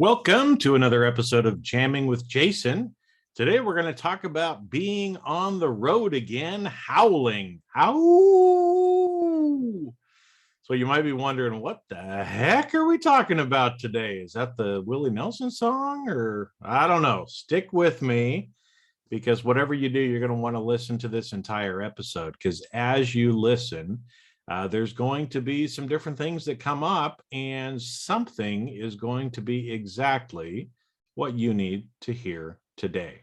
Welcome to another episode of Jamming with Jason. Today we're going to talk about being on the road again, howling. Ow! So you might be wondering, what the heck are we talking about today? Is that the Willie Nelson song, or I don't know? Stick with me, because whatever you do, you're going to want to listen to this entire episode, because as you listen, there's going to be some different things that come up, and something is going to be exactly what you need to hear today.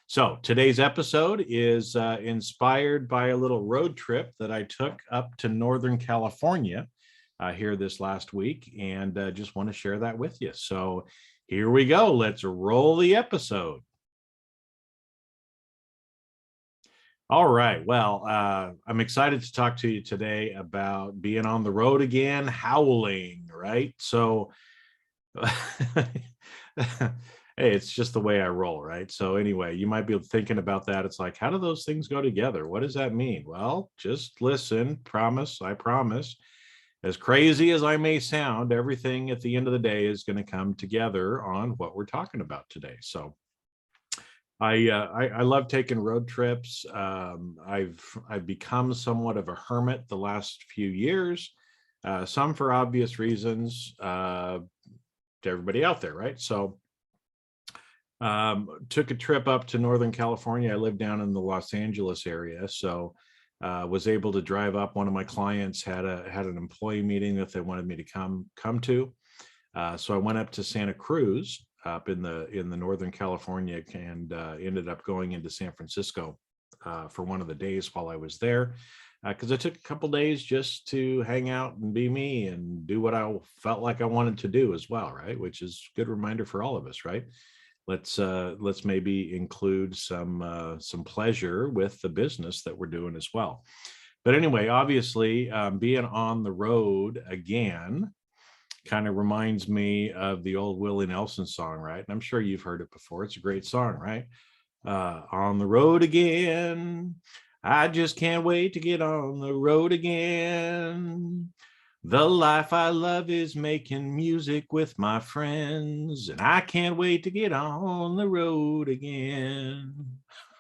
So today's episode is inspired by a little road trip that I took up to Northern California here this last week, and just want to share that with you. So here we go. Let's roll the episode. All right. Well, I'm excited to talk to you today about being on the road again, howling, right? So, hey, it's just the way I roll, right? So anyway, you might be thinking about that. It's like, how do those things go together? What does that mean? Well, just listen. Promise. I promise. As crazy as I may sound, everything at the end of the day is going to come together on what we're talking about today. So I love taking road trips. I've become somewhat of a hermit the last few years, some for obvious reasons, to everybody out there, right? So took a trip up to Northern California. I live down in the Los Angeles area, so was able to drive up. One of my clients had an employee meeting that they wanted me to come to, so I went up to Santa Cruz, up in the Northern California, and ended up going into San Francisco for one of the days while I was there, because I took a couple days just to hang out and be me and do what I felt like I wanted to do as well, right? Which is a good reminder for all of us, right? Let's maybe include some pleasure with the business that we're doing as well. But anyway, obviously, being on the road again kind of reminds me of the old Willie Nelson song, right? And I'm sure you've heard it before. It's a great song, right? On the road again. I just can't wait to get on the road again. The life I love is making music with my friends, and I can't wait to get on the road again.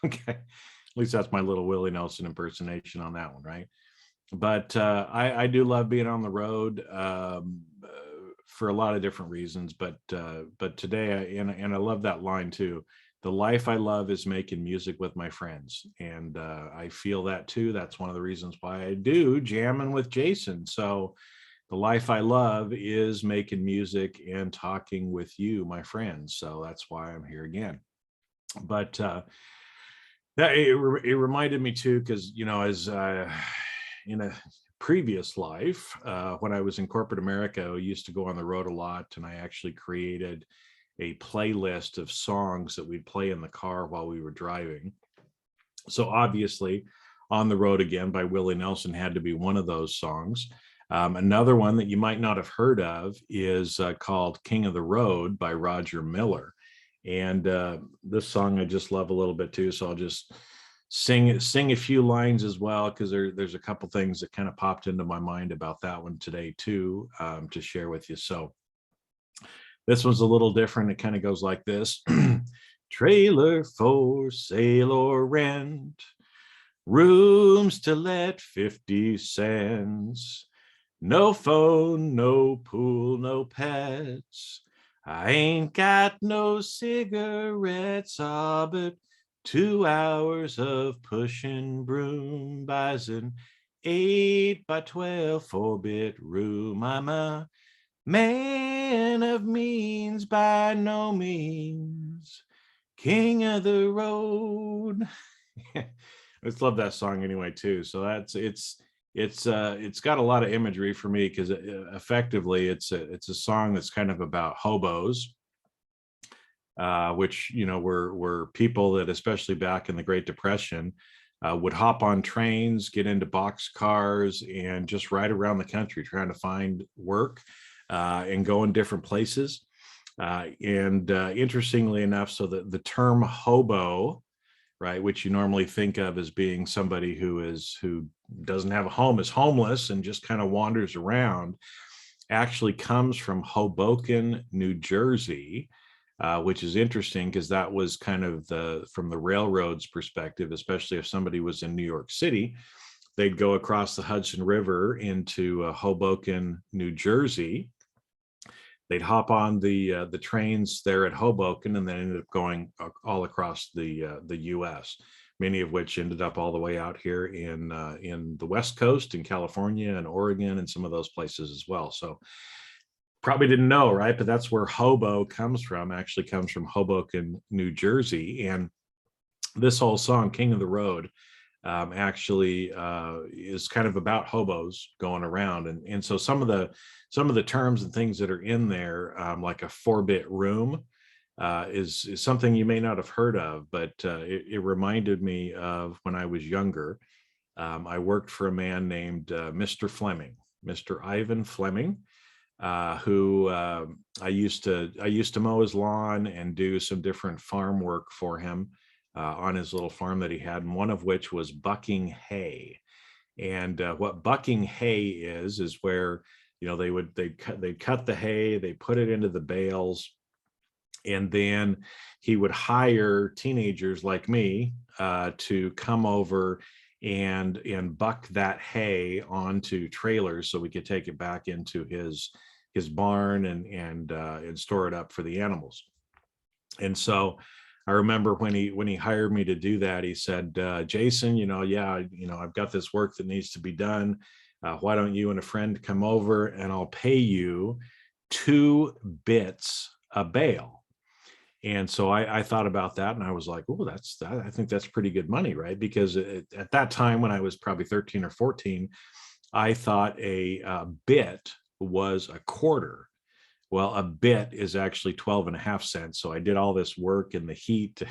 Okay. At least that's my little Willie Nelson impersonation on that one, right? But I do love being on the road. For a lot of different reasons, but today, and I love that line too. The life I love is making music with my friends, and I feel that too. That's one of the reasons why I do Jamming with Jason. So the life I love is making music and talking with you, my friends. So that's why I'm here again. But that it reminded me too, because as in a previous life, when I was in corporate America, I used to go on the road a lot, and I actually created a playlist of songs that we'd play in the car while we were driving. So obviously, On the Road Again by Willie Nelson had to be one of those songs. Another one that you might not have heard of is called King of the Road by Roger Miller. And this song I just love a little bit too, so I'll just sing a few lines as well, because there's a couple things that kind of popped into my mind about that one today too, to share with you. So this one's a little different. It kind of goes like this. Trailer for sale or rent, rooms to let 50 cents, no phone, no pool, no pets, I ain't got no cigarettes, but 2 hours of pushing broom buys an 8 by 12 4-bit room. I'm a man of means by no means, king of the road. I just love that song anyway too. So it's got a lot of imagery for me, because effectively it's a song that's kind of about hobos, which were people that, especially back in the Great Depression, would hop on trains, get into box cars, and just ride around the country trying to find work, and go in different places. And interestingly enough, so the term hobo, right, which you normally think of as being somebody who doesn't have a home, is homeless and just kind of wanders around. actually comes from Hoboken, New Jersey, which is interesting because that was kind of from the railroad's perspective, especially if somebody was in New York City, they'd go across the Hudson River into Hoboken, New Jersey. They'd hop on the trains there at Hoboken, and then ended up going all across the U.S. Many of which ended up all the way out here in the West Coast, in California and Oregon, and some of those places as well. So probably didn't know, right? But that's where hobo comes from. Actually, comes from Hoboken, New Jersey, and this whole song, "King of the Road," actually is kind of about hobos going around, and so some of the terms and things that are in there, like a 4-bit room, is something you may not have heard of, but it reminded me of when I was younger. I worked for a man named Mr. Fleming, Mr. Ivan Fleming, who I used to mow his lawn and do some different farm work for him on his little farm that he had, and one of which was bucking hay. And what bucking hay is where, they'd cut the hay, they put it into the bales, and then he would hire teenagers like me to come over and buck that hay onto trailers so we could take it back into his barn and store it up for the animals. And so I remember when he hired me to do that, he said, Jason, I've got this work that needs to be done. Why don't you and a friend come over, and I'll pay you 2 bits a bale. And so I thought about that, and I was like, oh, I think that's pretty good money, right? Because at that time, when I was probably 13 or 14, I thought a bit was a quarter. Well, a bit is actually 12.5 cents. So I did all this work in the heat,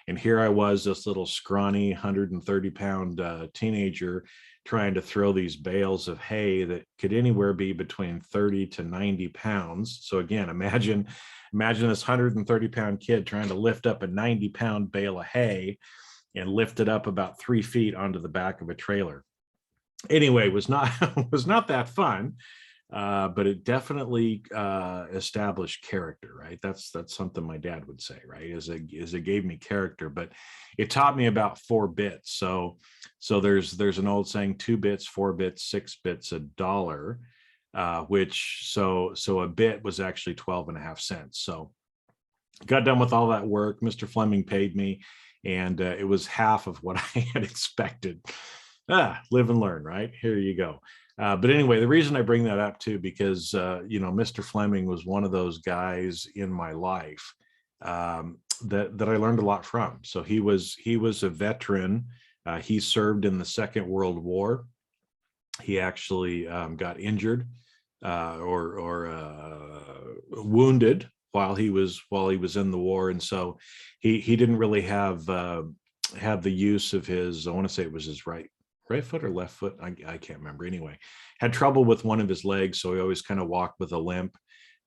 and here I was, this little scrawny 130-pound teenager, trying to throw these bales of hay that could anywhere be between 30 to 90 pounds. So again, imagine this 130-pound kid trying to lift up a 90-pound bale of hay and lift it up about 3 feet onto the back of a trailer. Anyway, was not that fun. But it definitely established character, right? That's something my dad would say, right? Is it gave me character, but it taught me about 4 bits. So there's an old saying: 2 bits, 4 bits, 6 bits, a dollar, which so a bit was actually 12.5 cents. So got done with all that work. Mr. Fleming paid me, and it was half of what I had expected. Live and learn, right? Here you go. But anyway, the reason I bring that up too, because Mr. Fleming was one of those guys in my life that I learned a lot from. So he was a veteran. He served in the Second World War. He actually got injured or wounded while he was in the war, and so he didn't really have the use of his, I want to say it was his right foot or left foot, I can't remember. Anyway, had trouble with one of his legs, so he always kind of walked with a limp.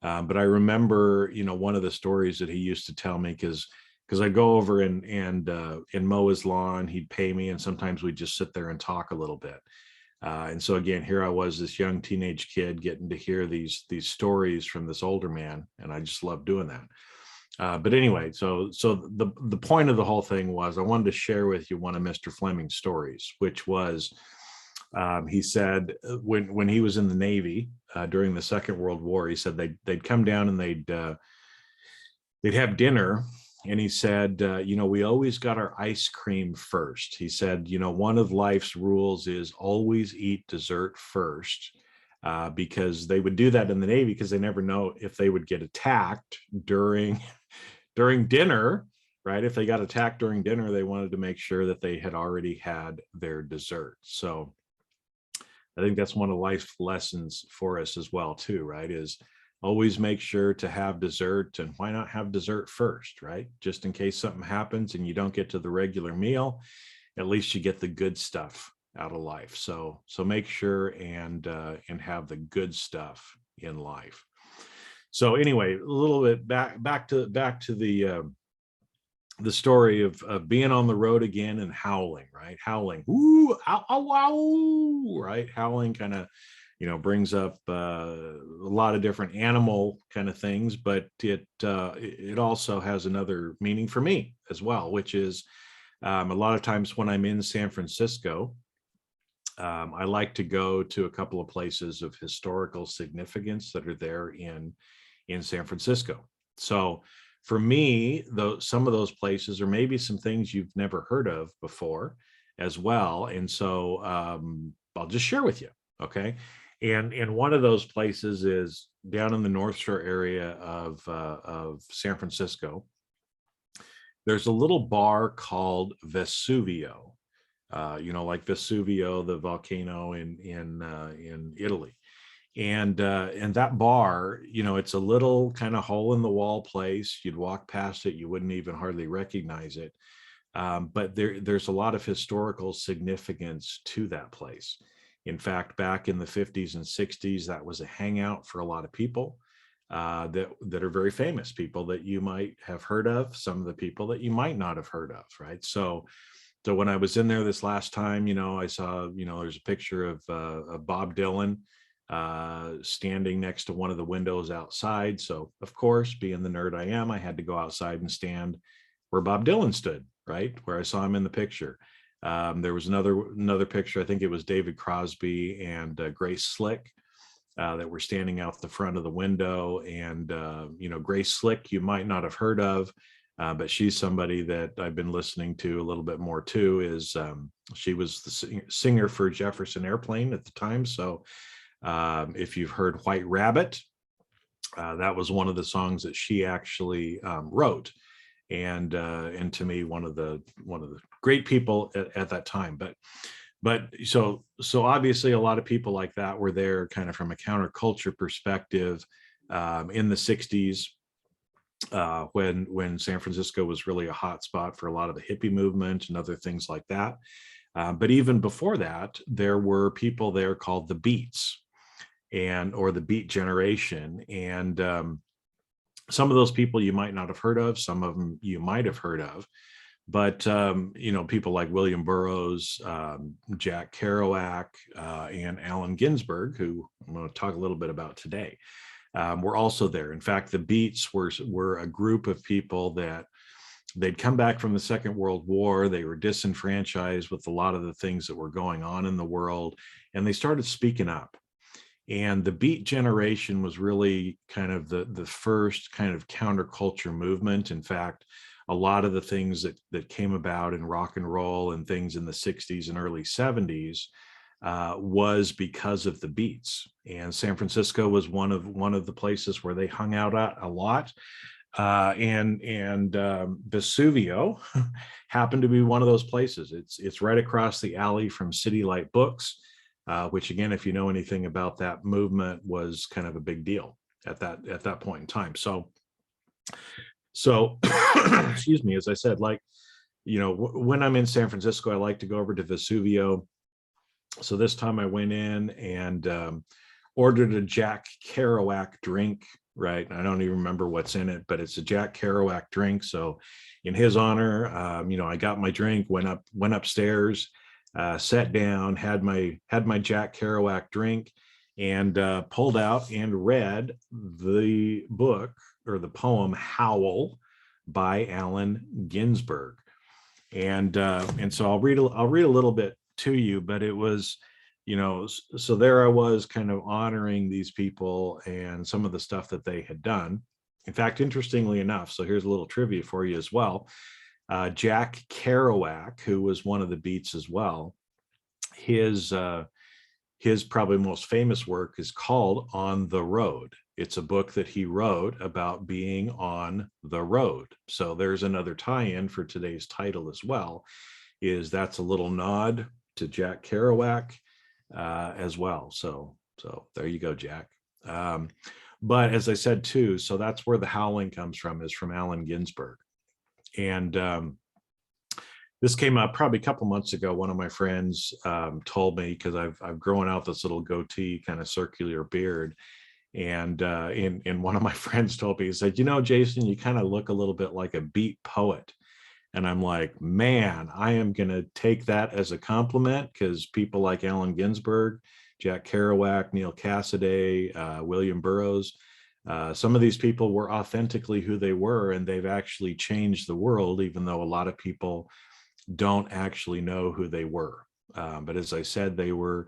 But I remember, one of the stories that he used to tell me, because I'd go over and mow his lawn, he'd pay me, and sometimes we'd just sit there and talk a little bit. And so again, here I was, this young teenage kid, getting to hear these stories from this older man, and I just loved doing that. But anyway, so the point of the whole thing was I wanted to share with you one of Mr. Fleming's stories, which was he said when he was in the Navy during the Second World War, he said they'd come down and they'd have dinner. And he said, we always got our ice cream first. He said, one of life's rules is always eat dessert first. Because they would do that in the Navy because they never know if they would get attacked during dinner, right? If they got attacked during dinner, they wanted to make sure that they had already had their dessert. So I think that's one of life's lessons for us as well too, right? Is always make sure to have dessert, and why not have dessert first, right? Just in case something happens and you don't get to the regular meal, at least you get the good stuff out of life. So make sure and have the good stuff in life. So anyway, a little bit back to the story of being on the road again and howling, right? Howling, ooh, ow, ow, ow, right? Howling kind of brings up a lot of different animal kind of things, but it also has another meaning for me as well, which is a lot of times when I'm in San Francisco, I like to go to a couple of places of historical significance that are there in San Francisco. So for me, though, some of those places are maybe some things you've never heard of before as well. And so I'll just share with you. Okay. And one of those places is down in the North Shore area of San Francisco. There's a little bar called Vesuvio, like Vesuvio, the volcano in Italy. And that bar, it's a little kind of hole in the wall place. You'd walk past it, you wouldn't even hardly recognize it. But there's a lot of historical significance to that place. In fact, back in the 50s and 60s, that was a hangout for a lot of people that are very famous, people that you might have heard of, some of the people that you might not have heard of, right? So when I was in there this last time, I saw, there's a picture of Bob Dylan standing next to one of the windows outside. So of course, being the nerd I am, I had to go outside and stand where Bob Dylan stood, right? Where I saw him in the picture. There was another picture, I think it was David Crosby and Grace Slick that were standing out the front of the window. And, Grace Slick, you might not have heard of, but she's somebody that I've been listening to a little bit more too. She was the singer for Jefferson Airplane at the time. So if you've heard White Rabbit, that was one of the songs that she actually wrote. And to me, one of the great people at that time. But so obviously a lot of people like that were there kind of from a counterculture perspective in the 60s when San Francisco was really a hot spot for a lot of the hippie movement and other things like that. But even before that, there were people there called the Beats or the Beat Generation. And some of those people you might not have heard of, some of them you might have heard of. But, people like William Burroughs, Jack Kerouac, and Allen Ginsberg, who I'm going to talk a little bit about today, were also there. In fact, the Beats were a group of people that they'd come back from the Second World War. They were disenfranchised with a lot of the things that were going on in the world, and they started speaking up. And the Beat Generation was really kind of the first kind of counterculture movement. In fact, a lot of the things that came about in rock and roll and things in the 60s and early 70s was because of the Beats. And San Francisco was one of the places where they hung out at a lot. And Vesuvio happened to be one of those places. It's right across the alley from City Light Books, which again, if you know anything about that movement, was kind of a big deal at that point in time. So, excuse me, as I said, when I'm in San Francisco, I like to go over to Vesuvio. So this time I went in and ordered a Jack Kerouac drink, right? I don't even remember what's in it, but it's a Jack Kerouac drink. So in his honor, I got my drink, went upstairs, sat down, had my Jack Kerouac drink, and pulled out and read the book or the poem Howl by Allen Ginsberg. And so I'll read a little bit to you, but it was, so there I was kind of honoring these people and some of the stuff that they had done. In fact, interestingly enough, so here's a little trivia for you as well. Jack Kerouac, who was one of the Beats as well, his probably most famous work is called On the Road. It's a book that he wrote about being on the road. So there's another tie-in for today's title as well, that's a little nod to Jack Kerouac as well. So there you go, Jack. But as I said too, so that's where the Howling comes from, is from Allen Ginsberg. And this came up probably a couple months ago. One of my friends told me, because I've grown out this little goatee kind of circular beard. And one of my friends told me, he said, Jason, you kind of look a little bit like a beat poet. And I'm like, man, I am going to take that as a compliment, because people like Allen Ginsberg, Jack Kerouac, Neil Cassaday, William Burroughs. Some of these people were authentically who they were, and they've actually changed the world, even though a lot of people don't actually know who they were. But as I said, they were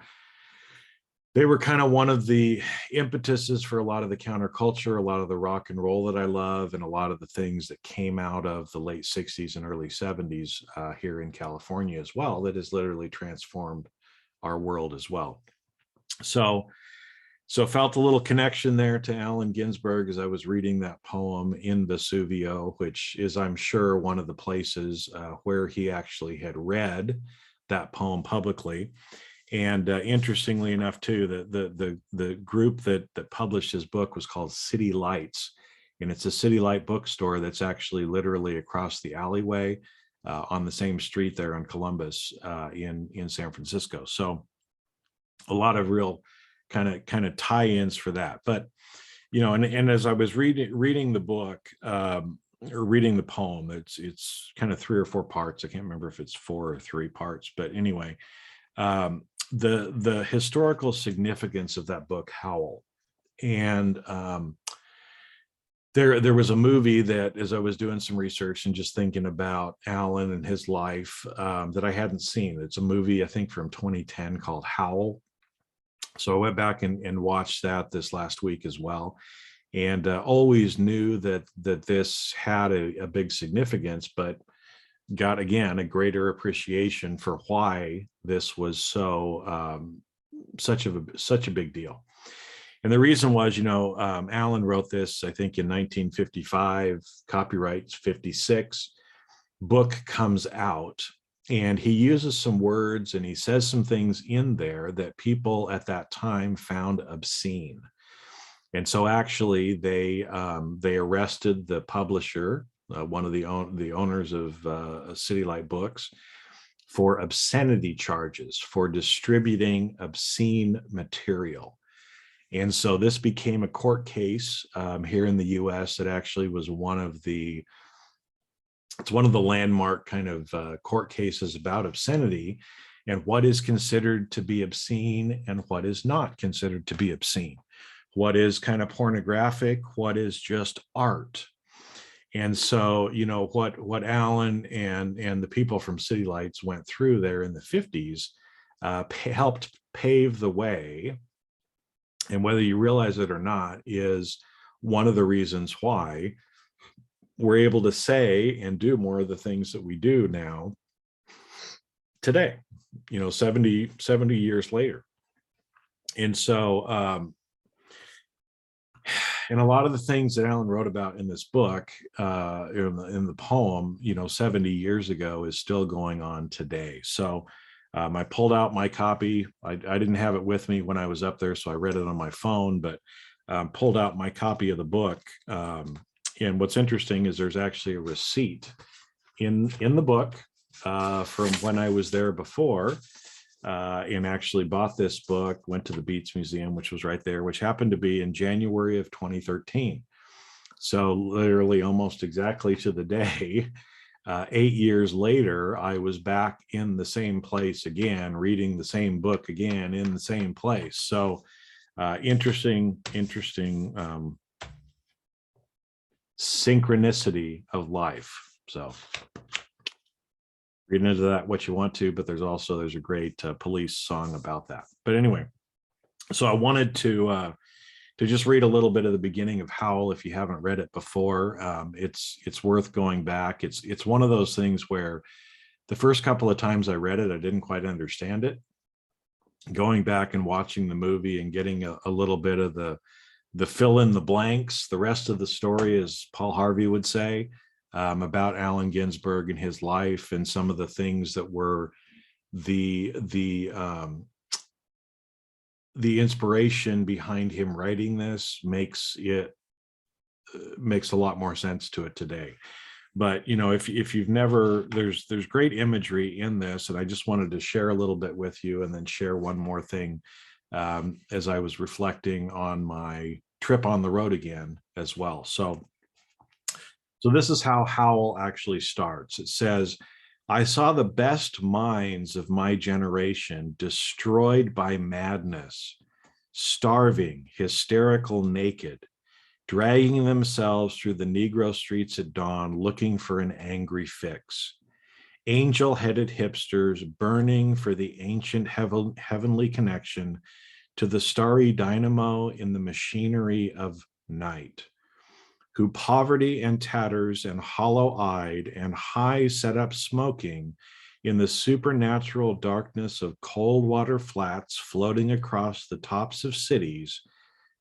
kind of one of the impetuses for a lot of the counterculture, a lot of the rock and roll that I love, and a lot of the things that came out of the late 60s and early 70s here in California as well, that has literally transformed our world as well. So felt a little connection there to Allen Ginsberg as I was reading that poem in Vesuvio, which is, I'm sure, one of the places where he actually had read that poem publicly. And interestingly enough, too, the group that published his book was called City Lights, and it's a City Light bookstore that's actually literally across the alleyway on the same street there on Columbus in San Francisco. So a lot of real kind of tie-ins for that. But and as I was reading the book or reading the poem, it's kind of 3 or 4 parts. I can't remember if it's 4 or 3 parts, but anyway. The historical significance of that book, Howl. And there was a movie that, as I was doing some research and just thinking about Allen and his life, that I hadn't seen. It's a movie, I think, from 2010 called Howl. So I went back and watched that this last week as well, and always knew that this had a big significance, but got, again, a greater appreciation for why this was such a big deal. And the reason was, Allen wrote this, I think, in 1955, copyright 56, book comes out, and he uses some words and he says some things in there that people at that time found obscene. And so actually they arrested the publisher, one of the owners of City Light Books, for obscenity charges for distributing obscene material. And so this became a court case here in the U.S. that actually was one of the landmark kind of court cases about obscenity and what is considered to be obscene and what is not considered to be obscene, what is kind of pornographic, what is just art. And so, what Allen and the people from City Lights went through there in the 50s helped pave the way. And whether you realize it or not, is one of the reasons why we're able to say and do more of the things that we do now today, 70 years later. And so, and a lot of the things that Allen wrote about in this book, in the poem, 70 years ago, is still going on today. So I pulled out my copy. I didn't have it with me when I was up there, so I read it on my phone, but pulled out my copy of the book. And what's interesting is there's actually a receipt in the book from when I was there before, and actually bought this book, went to the Beats Museum, which was right there, which happened to be in January of 2013. So literally almost exactly to the day, 8 years later, I was back in the same place again, reading the same book again in the same place. So interesting synchronicity of life. So read into that what you want to, but there's a great Police song about that. But anyway, so I wanted to just read a little bit of the beginning of Howl. If you haven't read it before, it's worth going back. It's one of those things where the first couple of times I read it, I didn't quite understand it. Going back and watching the movie and getting a little bit of the fill in the blanks, the rest of the story, as Paul Harvey would say, about Allen Ginsberg and his life and some of the things that were the inspiration behind him writing this makes a lot more sense to it today. But if you've never, there's great imagery in this, and I just wanted to share a little bit with you, and then share one more thing as I was reflecting on my trip on the road again as well. So this is how Howl actually starts. It says, I saw the best minds of my generation destroyed by madness, starving, hysterical, naked, dragging themselves through the Negro streets at dawn, looking for an angry fix. Angel-headed hipsters burning for the ancient heavenly connection to the starry dynamo in the machinery of night, who poverty and tatters and hollow-eyed and high set up smoking in the supernatural darkness of cold water flats floating across the tops of cities,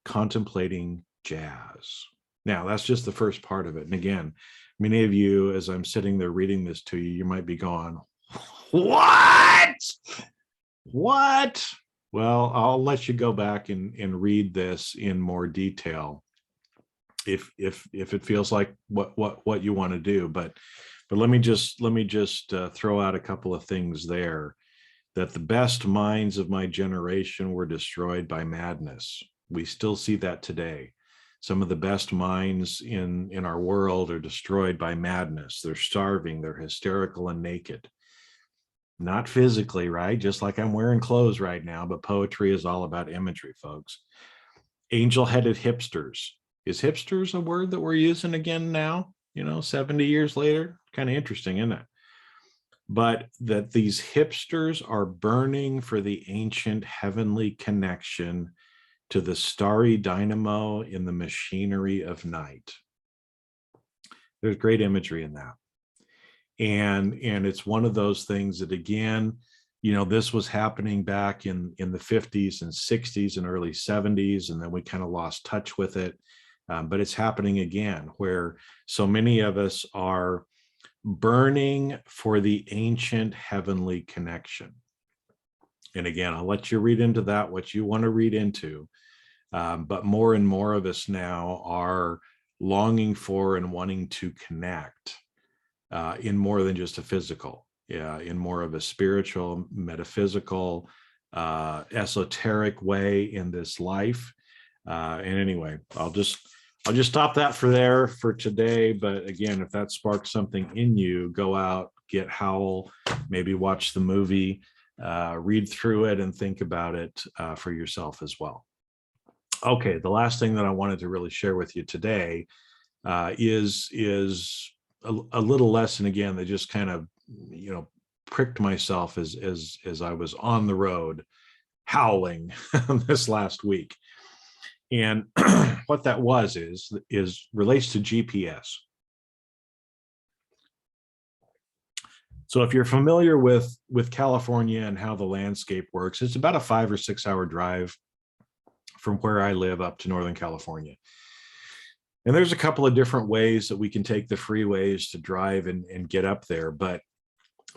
contemplating jazz. Now, that's just the first part of it. And again, many of you, as I'm sitting there reading this to you, you might be going, what? What? Well, I'll let you go back and read this in more detail if it feels like what you want to do. But let me just throw out a couple of things there. That the best minds of my generation were destroyed by madness. We still see that today. Some of the best minds in our world are destroyed by madness. They're starving, they're hysterical and naked. Not physically, right? Just like I'm wearing clothes right now, but poetry is all about imagery, folks. Angel-headed hipsters. Is hipsters a word that we're using again now? 70 years later? Kind of interesting, isn't it? But that these hipsters are burning for the ancient heavenly connection to the starry dynamo in the machinery of night. There's great imagery in that. And it's one of those things that, again, this was happening back in the 50s and 60s and early 70s, and then we kind of lost touch with it. But it's happening again, where so many of us are burning for the ancient heavenly connection. And again, I'll let you read into that what you want to read into. But more and more of us now are longing for and wanting to connect in more than just a physical, in more of a spiritual, metaphysical, esoteric way in this life. And anyway, I'll just stop that for today. But again, if that sparks something in you, go out, get Howl, maybe watch the movie, read through it and think about it for yourself as well. Okay, the last thing that I wanted to really share with you today is a little lesson, again, that just kind of, pricked myself as I was on the road howling this last week. And what that is relates to GPS. So if you're familiar with California and how the landscape works, it's about a 5 or 6 hour drive from where I live up to Northern California. And there's a couple of different ways that we can take the freeways to drive and get up there. But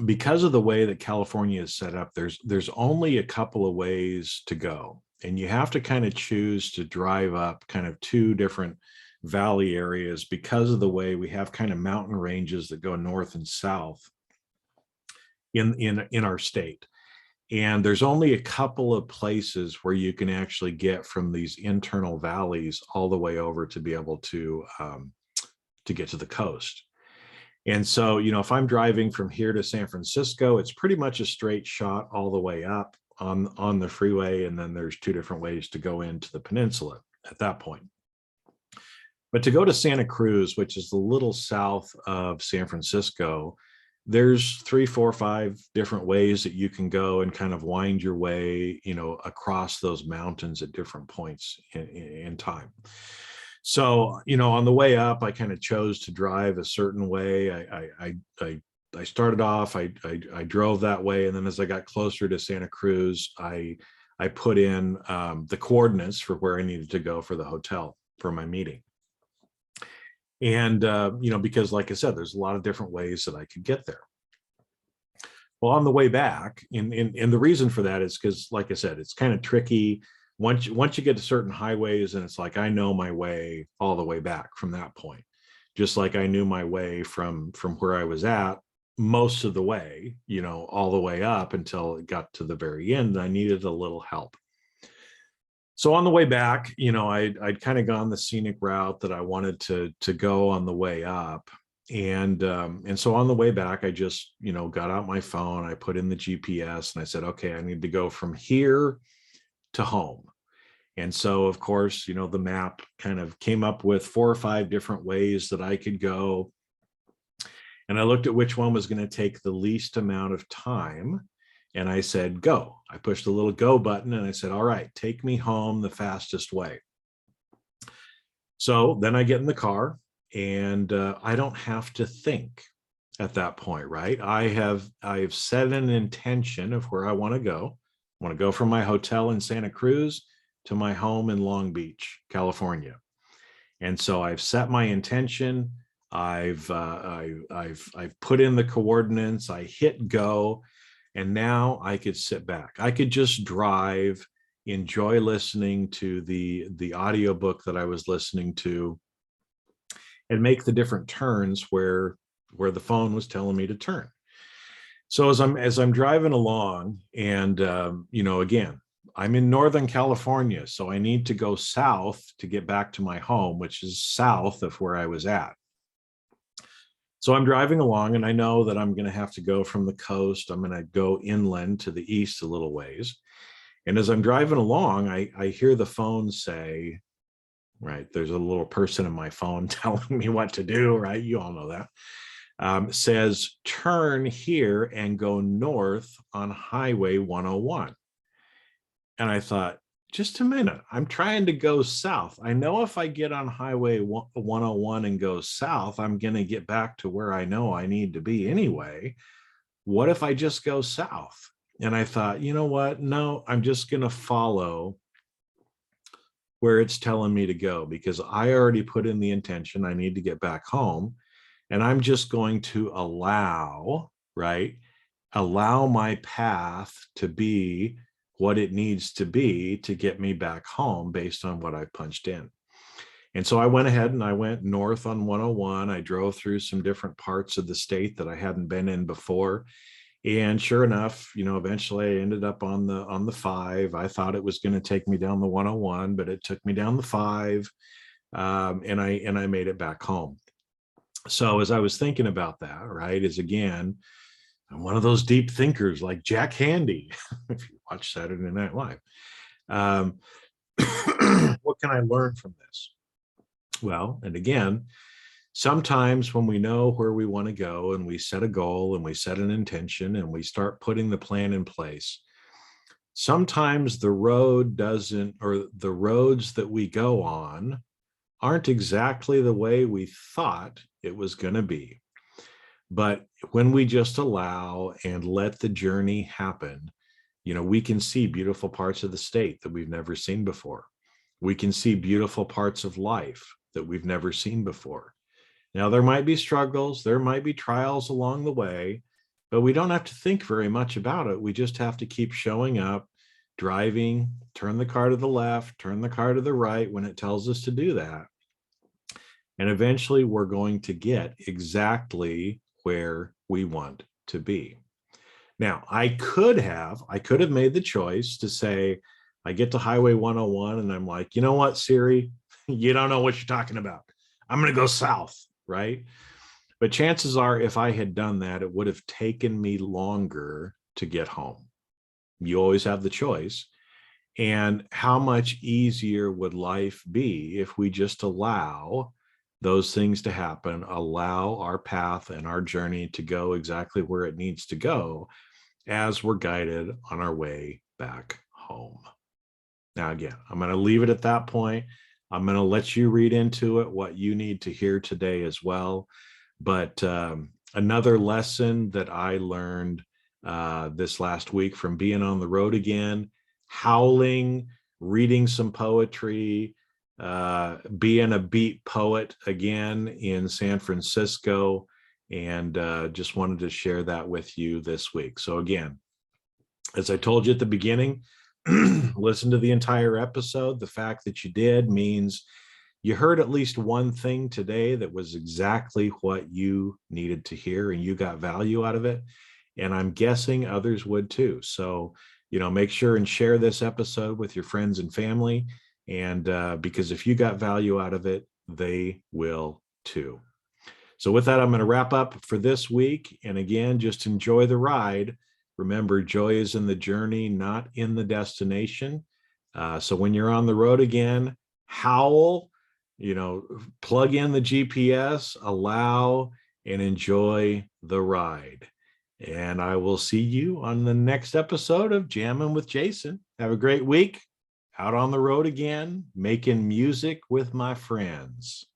because of the way that California is set up, there's only a couple of ways to go. And you have to kind of choose to drive up kind of two different valley areas because of the way we have kind of mountain ranges that go north and south in our state. And there's only a couple of places where you can actually get from these internal valleys all the way over to be able to get to the coast. And so, if I'm driving from here to San Francisco, it's pretty much a straight shot all the way up on the freeway. And then there's two different ways to go into the peninsula at that point. But to go to Santa Cruz, which is a little south of San Francisco, there's 3, 4, 5 different ways that you can go and kind of wind your way, across those mountains at different points in time. So, on the way up, I kind of chose to drive a certain way. I started off, I drove that way. And then as I got closer to Santa Cruz, I put in the coordinates for where I needed to go for the hotel for my meeting. And, because like I said, there's a lot of different ways that I could get there. Well, on the way back, and the reason for that is because, like I said, it's kind of tricky. Once you get to certain highways, and it's like, I know my way all the way back from that point, just like I knew my way from where I was at most of the way, all the way up until it got to the very end. I needed a little help. So on the way back, I'd kind of gone the scenic route that I wanted to go on the way up. And so on the way back, I just, got out my phone, I put in the GPS, and I said, okay, I need to go from here to home. And so, of course, the map kind of came up with 4 or 5 different ways that I could go. And I looked at which one was going to take the least amount of time. And I said, go. I pushed the little go button and I said, all right, take me home the fastest way. So then I get in the car and I don't have to think at that point, right? I've set an intention of where I want to go. I want to go from my hotel in Santa Cruz to my home in Long Beach, California. And so I've set my intention. I've put in the coordinates. I hit go, and now I could sit back. I could just drive, enjoy listening to the audiobook that I was listening to, and make the different turns where the phone was telling me to turn. So as I'm driving along, and again, I'm in Northern California, so I need to go south to get back to my home, which is south of where I was at. So I'm driving along, and I know that I'm going to have to go from the coast. I'm going to go inland to the east a little ways. And as I'm driving along, I hear the phone say, right, there's a little person in my phone telling me what to do, right? You all know that. Says, turn here and go north on Highway 101. And I thought, just a minute, I'm trying to go south. I know if I get on Highway 101 and go south, I'm going to get back to where I know I need to be anyway. What if I just go south? And I thought, you know what? No, I'm just going to follow where it's telling me to go, because I already put in the intention. I need to get back home, and I'm just going to allow my path to be what it needs to be to get me back home based on what I punched in. And so I went ahead and I went north on 101. I drove through some different parts of the state that I hadn't been in before. And sure enough, eventually I ended up on the 5. I thought it was going to take me down the 101, but it took me down the 5. And I made it back home. So as I was thinking about that, right, is again, I'm one of those deep thinkers like Jack Handy, if you watch Saturday Night Live. What can I learn from this? Well, and again, sometimes when we know where we want to go and we set a goal and we set an intention and we start putting the plan in place, sometimes the road doesn't, or the roads that we go on aren't exactly the way we thought it was going to be. But when we just allow and let the journey happen, we can see beautiful parts of the state that we've never seen before. We can see beautiful parts of life that we've never seen before. Now, there might be struggles, there might be trials along the way, but we don't have to think very much about it. We just have to keep showing up, driving, turn the car to the left, turn the car to the right when it tells us to do that. And eventually we're going to get exactly where we want to be. Now, I could have made the choice to say, I get to Highway 101 and I'm like, you know what, Siri, you don't know what you're talking about. I'm going to go south, right? But chances are, if I had done that, it would have taken me longer to get home. You always have the choice. And how much easier would life be if we just allow those things to happen, allow our path and our journey to go exactly where it needs to go as we're guided on our way back home. Now, again, I'm going to leave it at that point. I'm going to let you read into it what you need to hear today as well. But another lesson that I learned this last week from being on the road again, howling, reading some poetry, being a beat poet again in San Francisco, and just wanted to share that with you this week. So again, as I told you at the beginning, listen to the entire episode. The fact that you did means you heard at least one thing today that was exactly what you needed to hear, and you got value out of it. And I'm guessing others would too. So, make sure and share this episode with your friends and family. And because if you got value out of it, they will too. So with that, I'm going to wrap up for this week. And again, just enjoy the ride. Remember, joy is in the journey, not in the destination. So when you're on the road again, howl, plug in the GPS, allow, and enjoy the ride. And I will see you on the next episode of Jammin' with Jason. Have a great week. Out on the road again, making music with my friends.